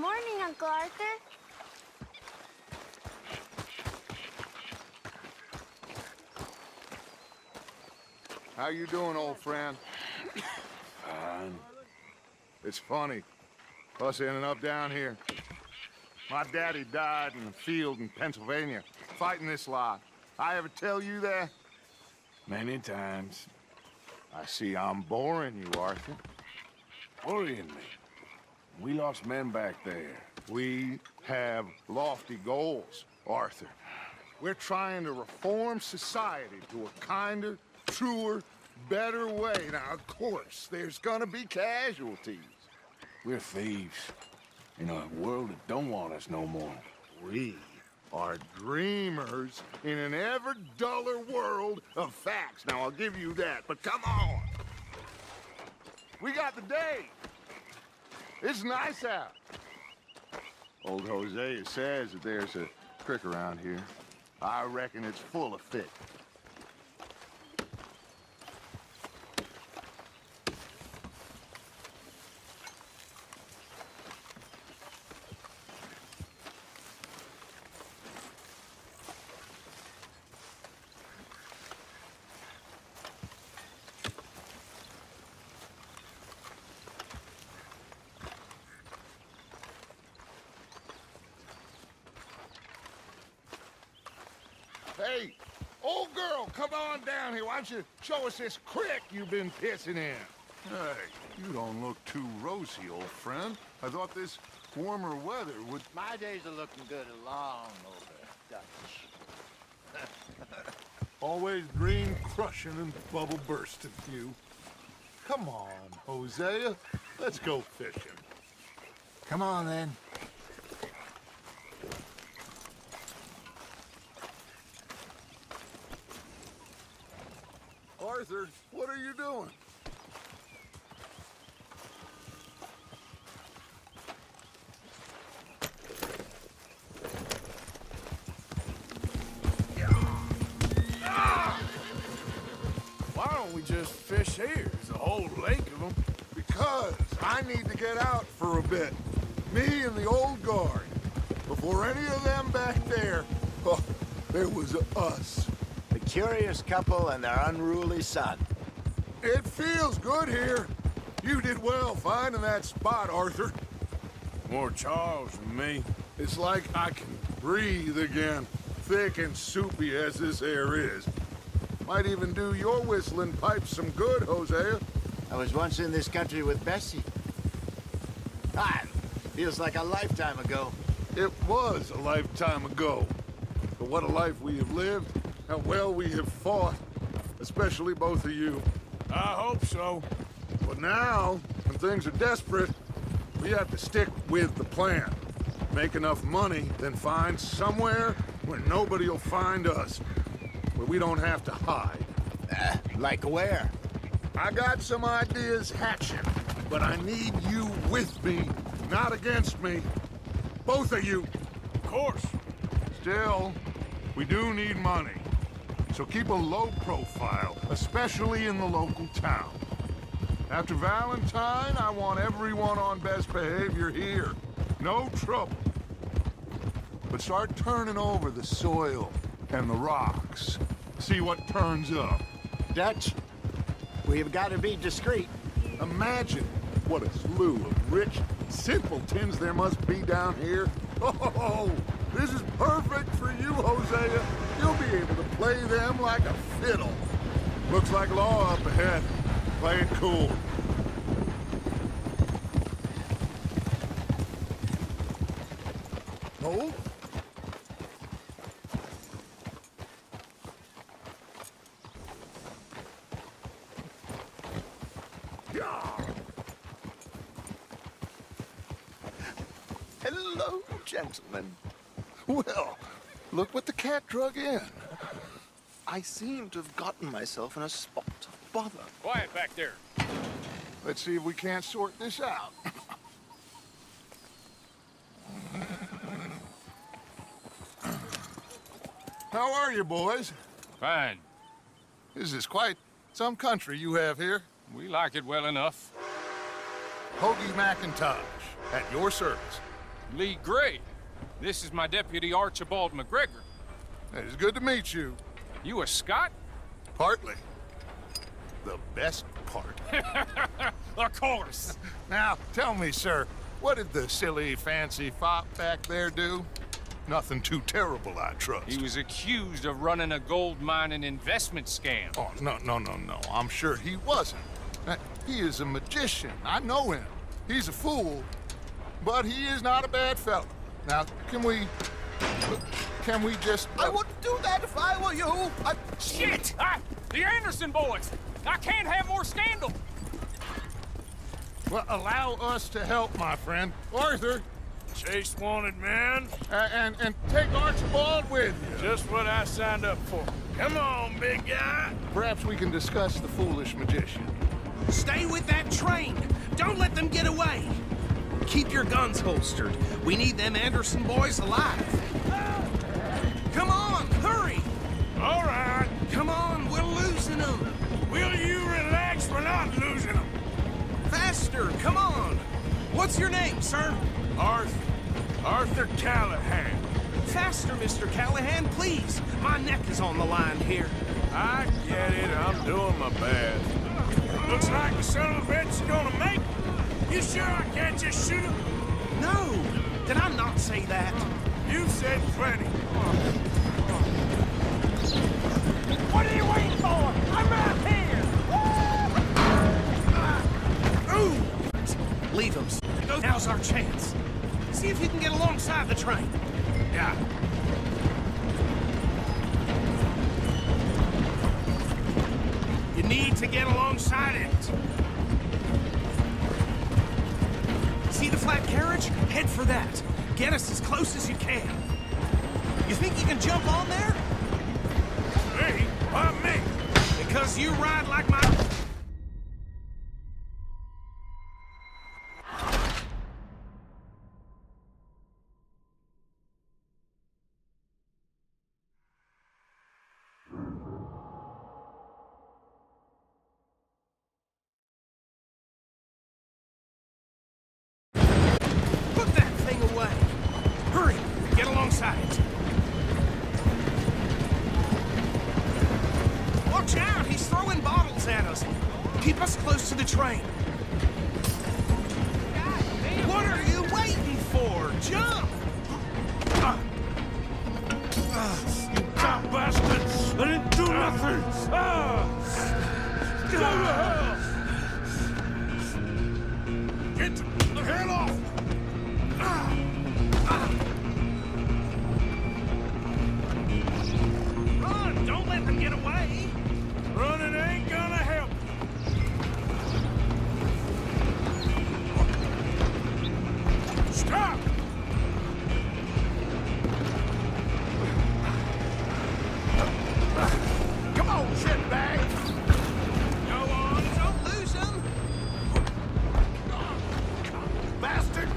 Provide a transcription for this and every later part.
morning, Uncle Arthur. How you doing, old friend? Fine. It's funny, us ending up down here. My daddy died in the field in Pennsylvania, fighting this lot. I ever tell you that? Many times. I see I'm boring you, Arthur. Worrying me. We lost men back there. We have lofty goals, Arthur. We're trying to reform society to a kinder, truer, better way. Now, of course, there's gonna be casualties. We're thieves. In a world that don't want us no more. We are dreamers in an ever duller world of facts. Now, I'll give you that, but come on. We got the day. It's nice out. Old Hosea says that there's a creek around here. I reckon it's full of fish. Hey, old girl, come on down here. Why don't you show us this creek you've been pissing in? Hey, you don't look too rosy, old friend. I thought this warmer weather would... My days are looking good along over Dutch. Always dream crushing and bubble bursting, you. Come on, Hosea. Let's go fishing. Come on, then. Arthur, what are you doing? Why don't we just fish here? There's a whole lake of them. Because I need to get out for a bit. Me and the old guard. Before any of them back there, oh, there was us. The curious couple and their unruly son. It feels good here. You did well finding that spot, Arthur. More Charles than me. It's like I can breathe again, thick and soupy as this air is. Might even do your whistling pipes some good, Hosea. I was once in this country with Bessie. Ah, feels like a lifetime ago. It was a lifetime ago. But what a life we have lived, how well we have fought, especially both of you. I hope so. But now, when things are desperate, we have to stick with the plan. Make enough money, then find somewhere where nobody will find us. Where we don't have to hide. Like where? I got some ideas hatching, but I need you with me, not against me. Both of you. Of course. Still, we do need money. So keep a low profile, especially in the local town. After Valentine, I want everyone on best behavior here. No trouble. But start turning over the soil and the rocks. See what turns up. Dutch, we've got to be discreet. Imagine what a slew of rich simpletons there must be down here. Oh, this is perfect for you, Hosea. You'll be able to play them like a fiddle. Looks like law up ahead. Play it cool. Hold. Hello, gentlemen. Well, look what the cat drug in. I seem to have gotten myself in a spot of bother. Quiet back there. Let's see if we can't sort this out. How are you, boys? Fine. This is quite some country you have here. We like it well enough. Hoagie McIntosh, at your service. Lee Gray. This is my deputy Archibald McGregor. It's good to meet you. You a Scot? Partly. The best part. Of course. Now, tell me, sir, what did the silly, fancy fop back there do? Nothing too terrible, I trust. He was accused of running a gold mining investment scam. Oh, no. I'm sure he wasn't. He is a magician. I know him. He's a fool, but he is not a bad fellow. Now, can we just... I wouldn't do that if I were you. Shit! The Anderson boys! I can't have more scandal! Well, allow us to help, my friend. Arthur, Chase wanted man. and take Archibald with you. Just what I signed up for. Come on, big guy. Perhaps we can discuss the foolish magician. Stay with that train! Don't let them get away! Keep your guns holstered. We need them Anderson boys alive. Come on, hurry! All right. Come on, we're losing them! Will you relax? We're not losing them. Faster, come on! What's your name, sir? Arthur Callahan. Faster, Mr. Callahan, please! My neck is on the line here. I get it. I'm doing my best. Looks like the son of a bitch is gonna make it. You sure I can't just shoot him? No! Did I not say that? You said plenty. What are you waiting for? I'm right here! Ooh! Leave him. Now's our chance. See if you can get alongside the train. Yeah. You need to get alongside it. See the flat carriage? Head for that. Get us as close as you can. You think you can jump on there? Me? Why me? Because you ride like my... Put that thing away. Hurry, get alongside it. Watch out, he's throwing bottles at us. Keep us close to the train. What are you waiting for? Jump! You cop bastard! I didn't do nothing! Go to hell! Get the hell off! Run! Don't let them get away! Running ain't gonna help. Stop! Come on, shitbag! Go on, don't lose them! Bastard!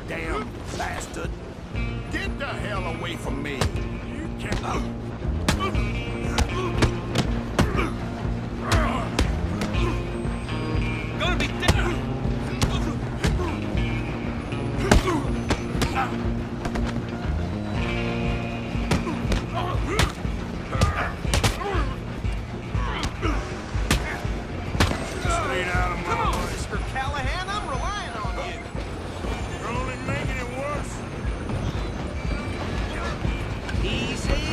Damn bastard! Get the hell away from me! You can't... Gonna be dead! Stay out of my Come on, way. Mr. Callahan, I'm relying on you. You're only making it worse. Easy.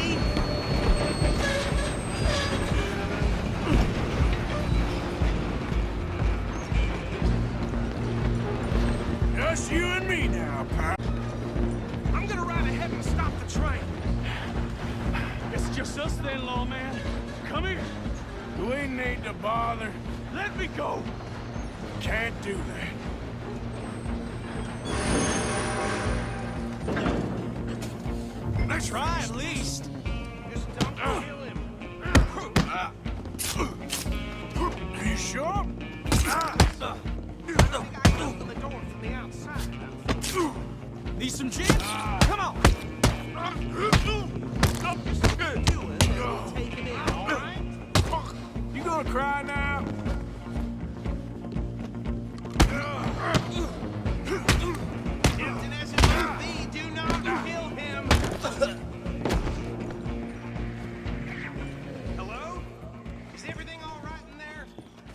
Just you and me now, pal. I'm gonna ride ahead and stop the train. It's just us then, lawman. Come here. Do we need to bother? Let me go. Can't do that. Let's try at least. Just don't kill him. Are you sure? I think I can open the door from the outside. Need some gin? Come on. Take it in, all right? You gonna cry now?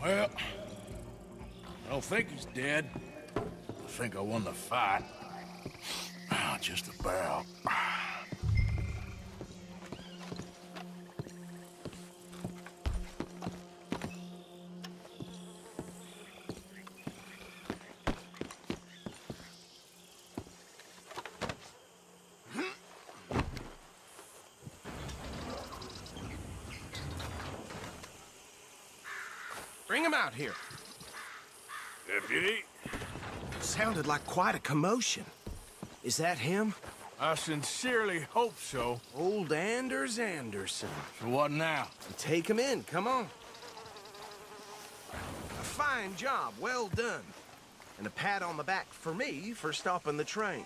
Well, I don't think he's dead. I think I won the fight. Just about. Bring him out here. Deputy, Sounded like quite a commotion. Is that him? I sincerely hope so. Old Anders Anderson. So what now? Take him in, come on. A fine job, well done. And a pat on the back for me for stopping the train.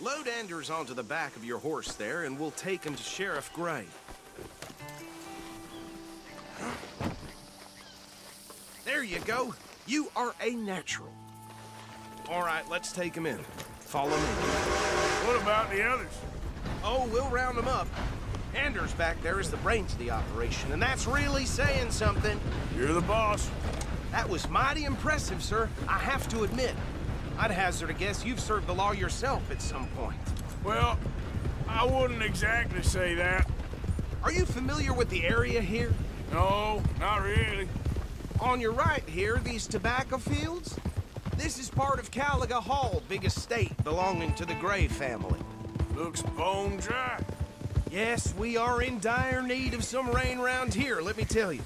Load Anders onto the back of your horse there, and we'll take him to Sheriff Gray. There you go. You are a natural. All right, let's take him in. Follow me. what about the others? Oh, we'll round them up. Anders back there is the brains of the operation, and that's really saying something. You're the boss. That was mighty impressive, sir. I have to admit. I'd hazard a guess you've served the law yourself at some point. Well, I wouldn't exactly say that. Are you familiar with the area here? No, not really. On your right here, these tobacco fields? This is part of Caliga Hall, big estate belonging to the Gray family. Looks bone dry. Yes, we are in dire need of some rain round here, let me tell you.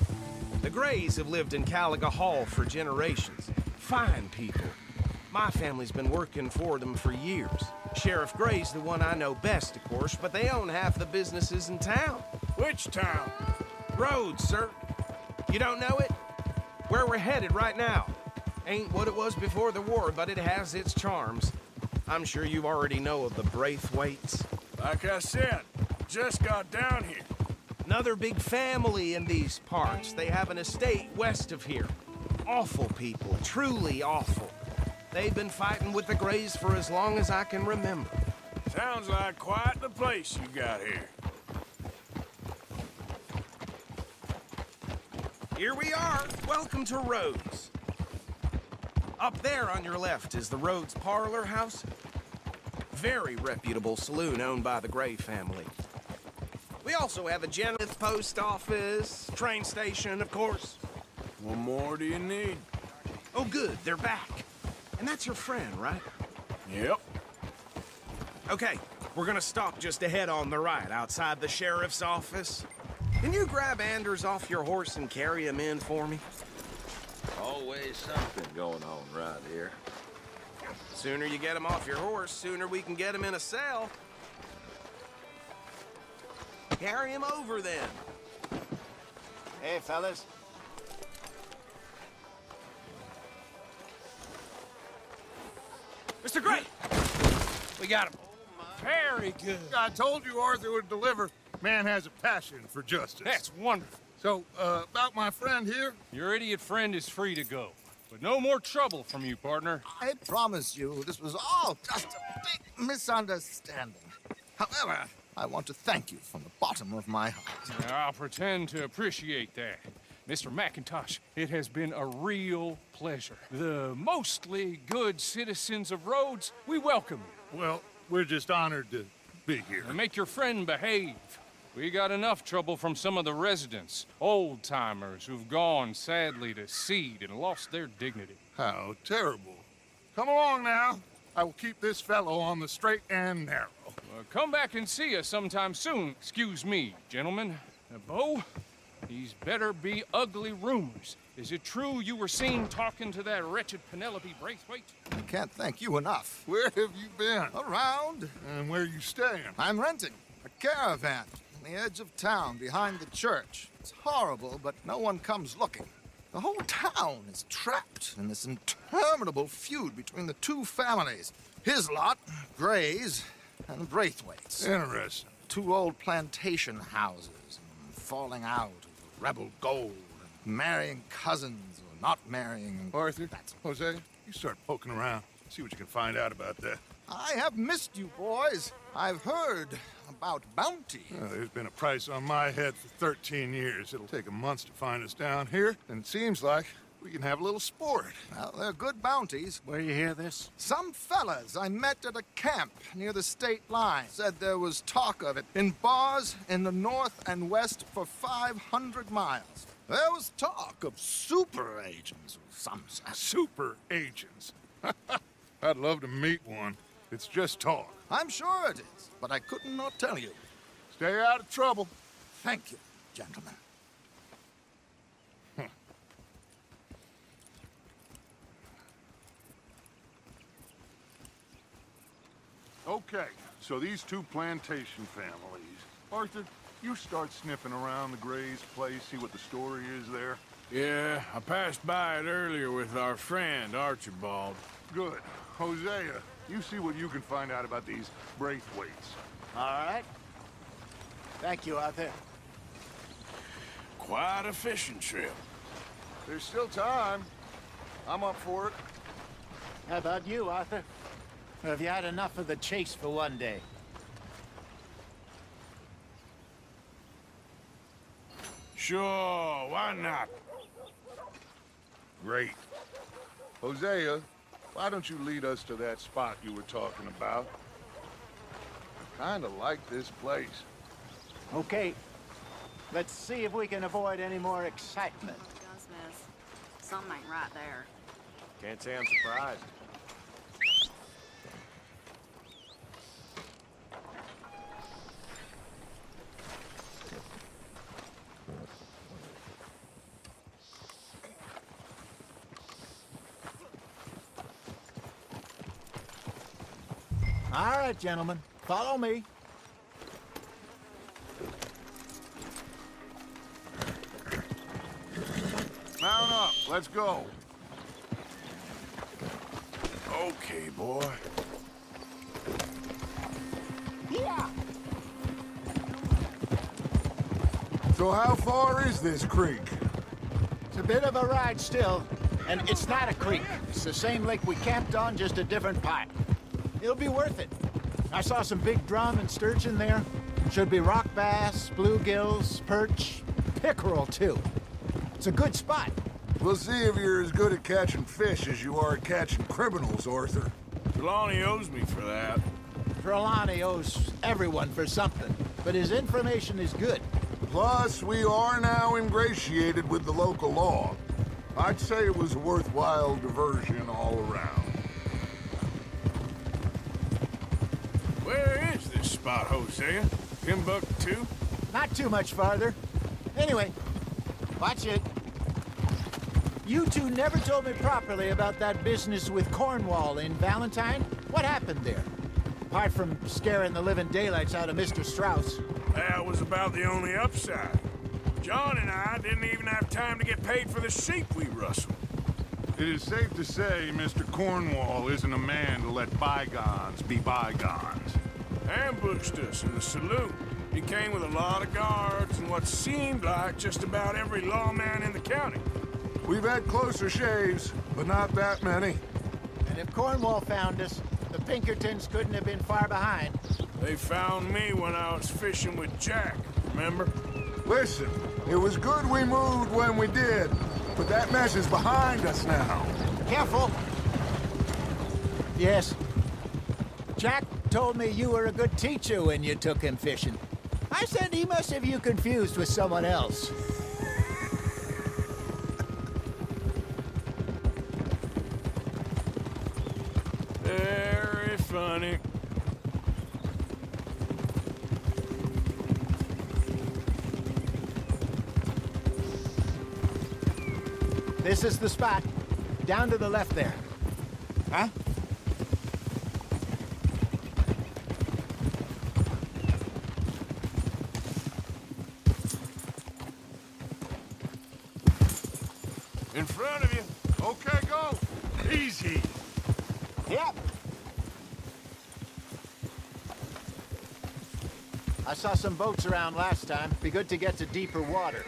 The Grays have lived in Caliga Hall for generations. Fine people. My family's been working for them for years. Sheriff Gray's the one I know best, of course, but they own half the businesses in town. Which town? Rhodes, sir. You don't know it? Where we're headed right now. Ain't what it was before the war, but it has its charms. I'm sure you already know of the Braithwaites. Like I said, just got down here. Another big family in these parts. They have an estate west of here. Awful people, truly awful. They've been fighting with the Grays for as long as I can remember. Sounds like quite the place you got here. Here we are. Welcome to Rhodes. Up there on your left is the Rhodes Parlor House. Very reputable saloon owned by the Gray family. We also have a generous post office, train station, of course. What more do you need? Oh, good, they're back. And that's your friend, right? Yep. Okay, we're gonna stop just ahead on the right, outside the sheriff's office. Can you grab Anders off your horse and carry him in for me? Always something going on right here. Sooner you get him off your horse, sooner we can get him in a cell. Carry him over, then. Hey, fellas. Mr. Gray! We got him. Very good. I told you Arthur would deliver. Man has a passion for justice. That's wonderful. So, about my friend here? Your idiot friend is free to go. But no more trouble from you, partner. I promise you, this was all just a big misunderstanding. However, I want to thank you from the bottom of my heart. I'll pretend to appreciate that. Mr. McIntosh, it has been a real pleasure. The mostly good citizens of Rhodes, we welcome you. Well, we're just honored to be here. And make your friend behave. We got enough trouble from some of the residents, old-timers who've gone, sadly, to seed and lost their dignity. How terrible. Come along now. I will keep this fellow on the straight and narrow. Come back and see us sometime soon. Excuse me, gentlemen. Bo, these better be ugly rumors. Is it true you were seen talking to that wretched Penelope Braithwaite? I can't thank you enough. Where have you been? Around. And where you staying? I'm renting a caravan on the edge of town behind the church. It's horrible, but no one comes looking. The whole town is trapped in this interminable feud between the two families. His lot, Gray's, and Braithwaite's. Interesting. Two old plantation houses, falling out of rebel gold, and marrying cousins or not marrying. Arthur, Jose, you start poking around. See what you can find out about that. I have missed you, boys. I've heard about bounty. Well, there's been a price on my head for 13 years. It'll take a month to find us down here, and it seems like We can have a little sport. Well, they're good bounties. Where you hear this? Some fellas I met at a camp near the state line said there was talk of it in bars in the north and west for 500 miles. There was talk of super agents of some sort. Super agents. I'd love to meet one. It's just talk. I'm sure it is, but I could not tell you. Stay out of trouble. Thank you, gentlemen. Okay, so these two plantation families. Arthur, you start sniffing around the Gray's place, see what the story is there. Yeah, I passed by it earlier with our friend, Archibald. Good. Hosea, you see what you can find out about these Braithwaites. All right. Thank you, Arthur. Quite a fishing trip. There's still time. I'm up for it. How about you, Arthur? Or have you had enough of the chase for one day? Sure, why not? Great. Hosea, why don't you lead us to that spot you were talking about? I kinda like this place. Okay. Let's see if we can avoid any more excitement. Gunsmith. Something ain't right there. Can't say I'm surprised. All right, gentlemen. Follow me. Mount up, let's go. Okay, boy. Yeah. So how far is this creek? It's a bit of a ride still, and it's not a creek. It's the same lake we camped on, just a different part. It'll be worth it. I saw some big drum and sturgeon there. Should be rock bass, bluegills, perch, pickerel too. It's a good spot. We'll see if you're as good at catching fish as you are at catching criminals, Arthur. Trelawney owes me for that. Trelawney owes everyone for something, but his information is good. Plus, we are now ingratiated with the local law. I'd say it was a worthwhile diversion all around. Where is this spot, Hosea? Timbuktu? Not too much farther. Anyway, watch it. You two never told me properly about that business with Cornwall in Valentine. What happened there? Apart from scaring the living daylights out of Mr. Strauss. That was about the only upside. John and I didn't even have time to get paid for the sheep we rustled. It is safe to say Mr. Cornwall isn't a man to let bygones be bygones. Ambushed us in the saloon. He came with a lot of guards and what seemed like just about every lawman in the county. We've had closer shaves, but not that many. And if Cornwall found us, the Pinkertons couldn't have been far behind. They found me when I was fishing with Jack, remember? Listen, it was good we moved when we did, but that mess is behind us now. Careful! Yes. Jack told me you were a good teacher when you took him fishing. I said he must have you confused with someone else. Very funny. This is the spot. Down to the left there. Huh? In front of you. Okay, go. Easy. Yep. I saw some boats around last time. Be good to get to deeper water.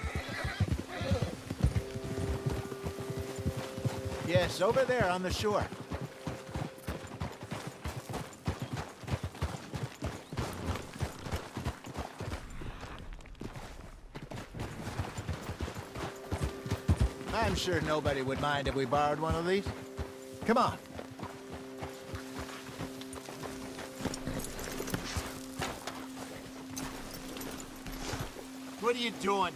Yes, over there on the shore. I'm sure nobody would mind if we borrowed one of these? Come on. What are you doing?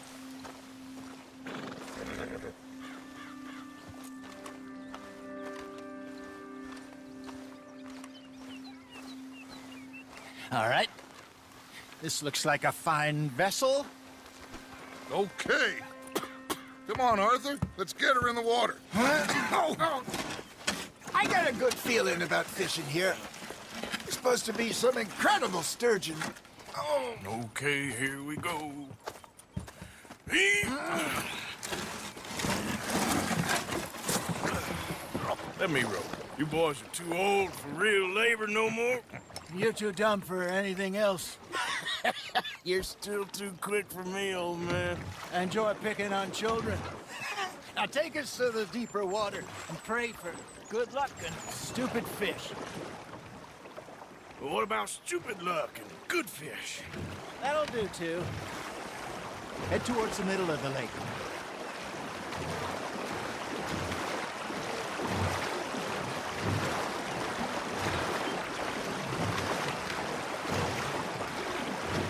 All right. This looks like a fine vessel. Okay. Come on, Arthur. Let's get her in the water. I got a good feeling about fishing here. It's supposed to be some incredible sturgeon. Oh. Okay, here we go. Let me row. You boys are too old for real labor no more. You're too dumb for anything else. You're still too quick for me, old man. Enjoy picking on children. Now take us to the deeper water and pray for good luck and stupid fish. But what about stupid luck and good fish? That'll do, too. Head towards the middle of the lake.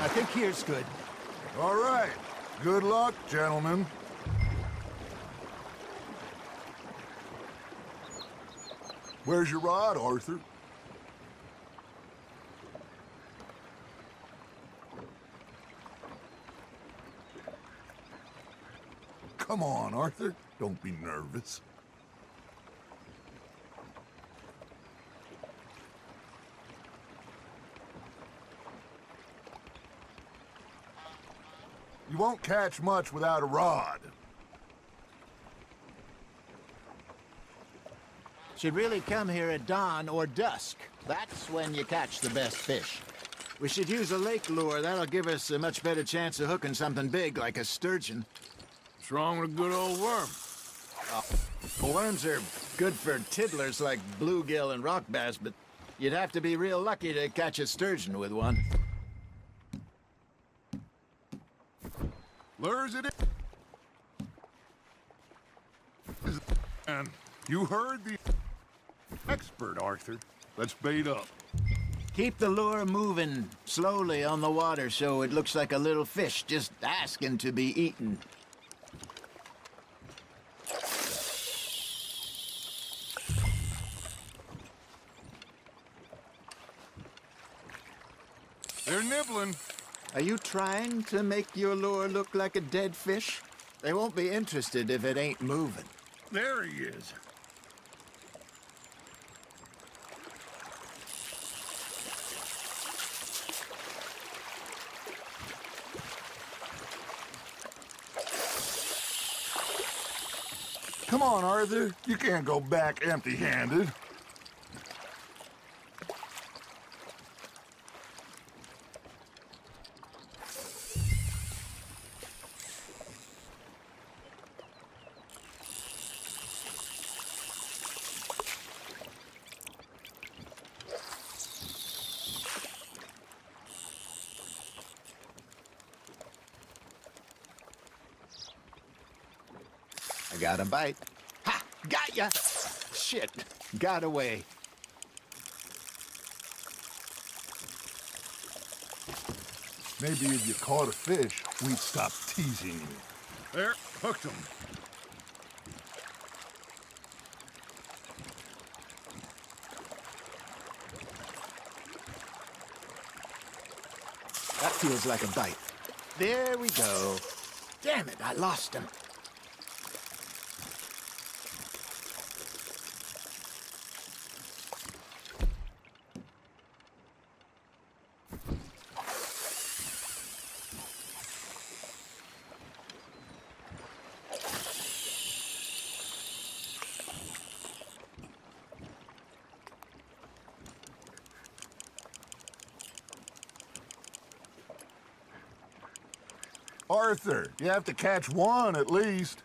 I think here's good. All right. Good luck, gentlemen. Where's your rod, Arthur? Come on, Arthur. Don't be nervous. You won't catch much without a rod. Should really come here at dawn or dusk. That's when you catch the best fish. We should use a lake lure. That'll give us a much better chance of hooking something big like a sturgeon. What's wrong with a good old worm? Worms are good for tiddlers like bluegill and rock bass, but you'd have to be real lucky to catch a sturgeon with one. Lures it in. And you heard the expert, Arthur. Let's bait up. Keep the lure moving slowly on the water so it looks like a little fish just asking to be eaten. They're nibbling. Are you trying to make your lure look like a dead fish? They won't be interested if it ain't moving. There he is. Come on, Arthur. You can't go back empty-handed. I got a bite. Ha! Got ya! Shit. Got away. Maybe if you caught a fish, we'd stop teasing you. There, hooked him. That feels like a bite. There we go. Damn it, I lost him. Arthur, you have to catch one at least.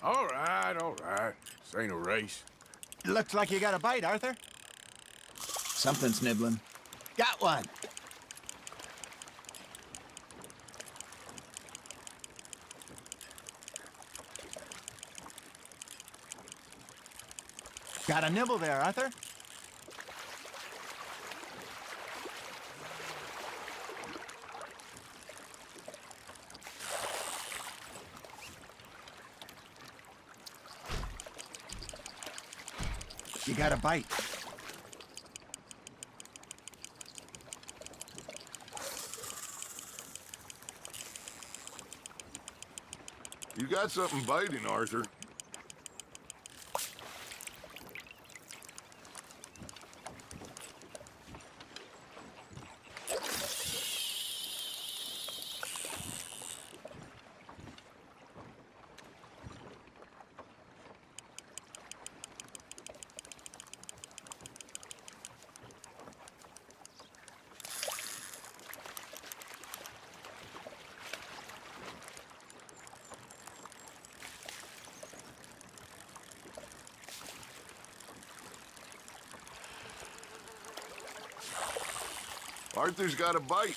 All right, all right. This ain't a race. Looks like you got a bite, Arthur. Something's nibbling. Got one. Got a nibble there, Arthur? You got a bite. You got something biting, Arthur. Arthur's got a bite.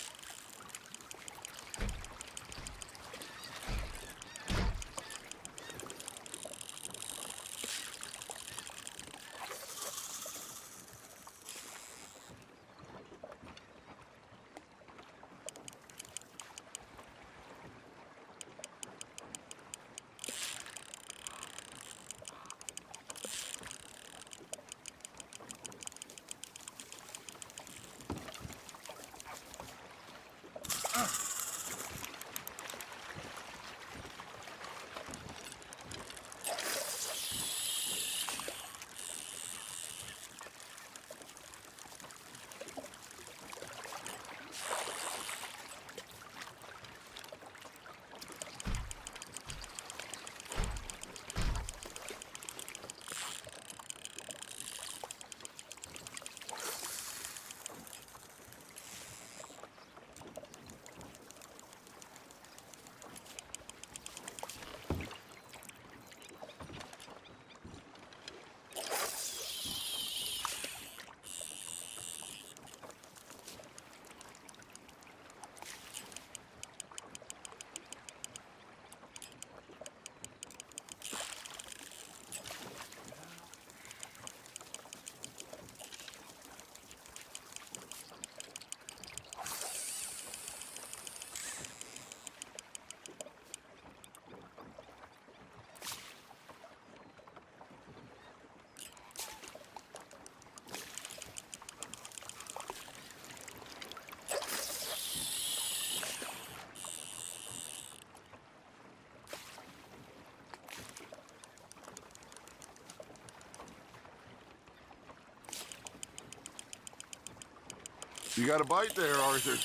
You got a bite there, Arthur.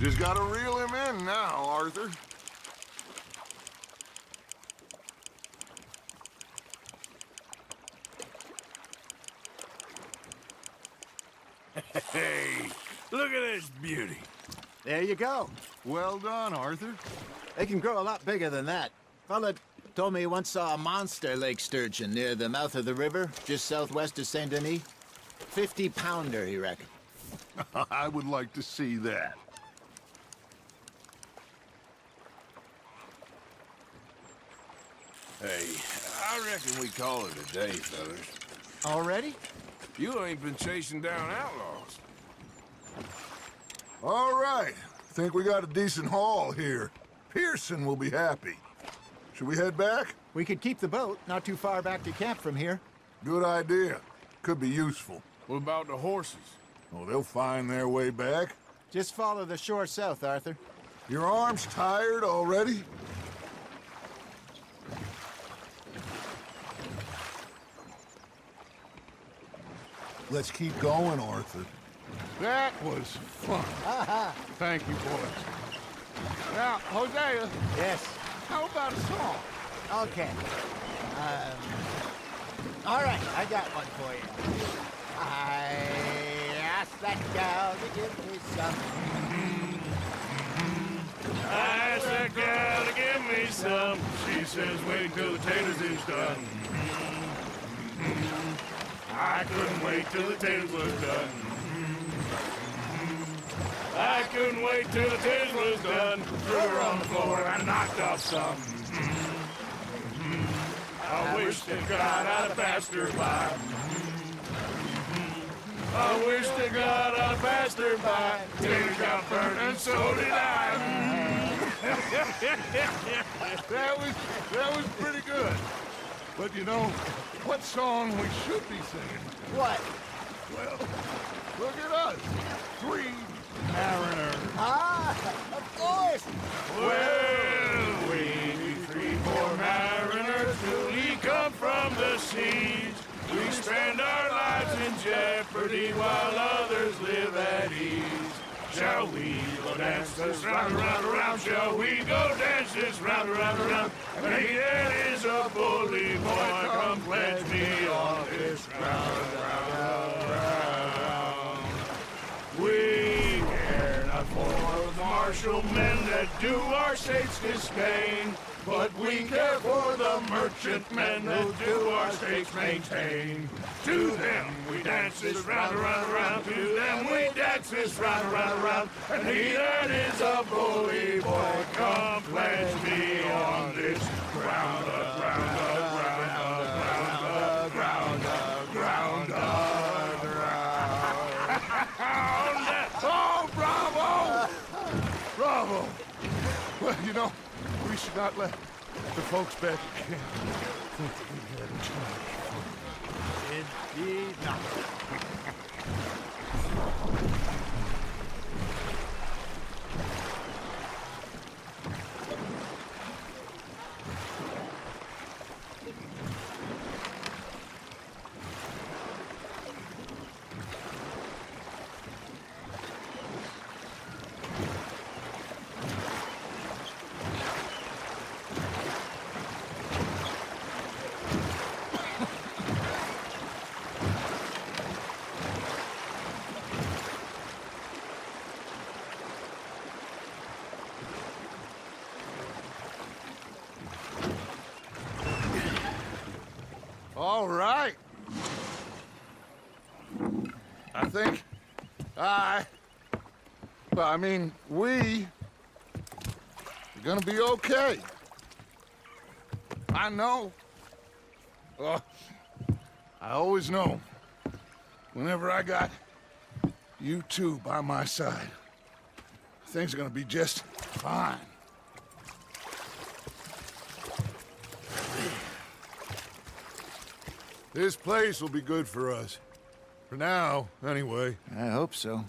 Just gotta reel him in now, Arthur. Hey, look at this beauty. There you go. Well done, Arthur. They can grow a lot bigger than that. Fella told me he once saw a monster lake sturgeon near the mouth of the river, just southwest of Saint Denis. 50-pounder, he reckoned. I would like to see that. Hey, I reckon we call it a day, fellas. Already? You ain't been chasing down outlaws. All right. Think we got a decent haul here. Pearson will be happy. Should we head back? We could keep the boat, not too far back to camp from here. Good idea. Could be useful. What about the horses? Oh, they'll find their way back. Just follow the shore south, Arthur. Your arm's tired already? Let's keep going, Arthur. That was fun. Thank you, boys. Now, Hosea, Yes. how about a song? Okay. All right, I got one for you. I asked that gal to give me some. I asked that gal to give me some. She says wait till the taters is done. I couldn't wait till the taters was done. I couldn't wait till the taters was done. Threw her on the floor and I knocked off some. I wish to God I'd have passed her by. I wish to God I'd have passed her by. Till it got burned and so did I. That was pretty good. But you know, what song we should be singing? What? Well, look at us. 3 mariners. Ah, of course. Well, we 3 poor mariners newly come from the seas. We spend our lives in jeopardy while others live at ease. Shall we go dance this round, around, around? Shall we go dance this round, around, around? And he that is a bully boy, come pledge me on this round, round, round. We care not for the martial men that do our states disdain, but we care for the merchantmen that do our states maintain. To them we dance this round, around, around. To them we dance this round, around, around. And he that is a bully boy, come pledge me on this ground, ground, ground, ground, ground, ground, ground. Oh, bravo! Bravo! Well, you know, we should not let the folks back at camp think that we had a chance. Indeed not. All right. I think we are gonna be okay. I know. I always know. Whenever I got you two by my side, things are gonna be just fine. This place will be good for us. For now, anyway. I hope so.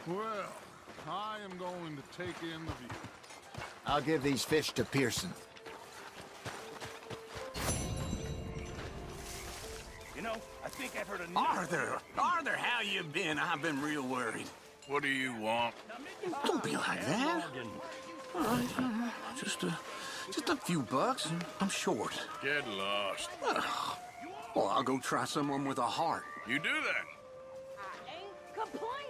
Well, I am going to take in the view. I'll give these fish to Pearson. You know, I think I've heard a Arthur, how you been? I've been real worried. What do you want? Don't be like that. All right, just a few bucks. I'm short. Get lost. Well, I'll go try someone with a heart. You do that. I ain't complaining.